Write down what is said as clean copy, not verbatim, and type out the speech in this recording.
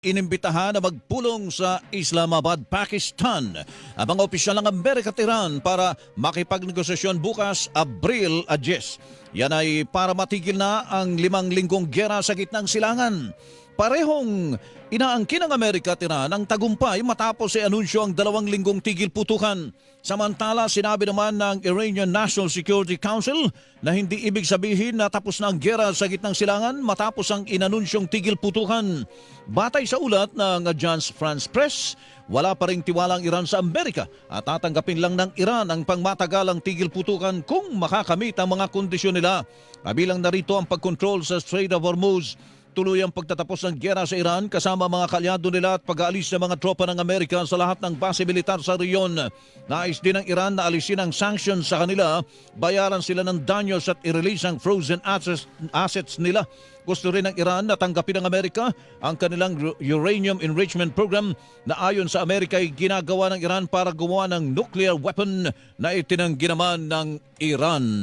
Inimbitahan na magpulong sa Islamabad, Pakistan ang mga opisyal ng Amerika at Iran para makipagnegosasyon bukas, Abril 10. Yan ay para matigil na ang 5 linggong giyera sa gitnang silangan. Parehong inaangkin ng Amerika at Iran ang tagumpay matapos ay anunsyo ang 2 linggong tigil putukan. Samantala, sinabi naman ng Iranian National Security Council na hindi ibig sabihin na tapos na ang giyera sa gitnang silangan matapos ang inanunsyong tigil putukan. Batay sa ulat ng Agence France Presse, wala pa ring tiwala ang Iran sa Amerika at tatanggapin lang ng Iran ang pangmatagalang tigil putukan kung makakamit ang mga kondisyon nila. Kabilang narito ang pagkontrol sa Strait of Hormuz, tuluyang pagtatapos ng giyera sa Iran kasama mga kalyado nila at pag-aalis ng mga tropa ng Amerika sa lahat ng base militar sa reyon. Nais din ng Iran na alisin ang sanctions sa kanila, bayaran sila ng danyos at i-release ang frozen assets nila. Gusto rin ng Iran na tanggapin ng Amerika ang kanilang uranium enrichment program na ayon sa Amerika ay ginagawa ng Iran para gumawa ng nuclear weapon na itinanggi naman ng Iran.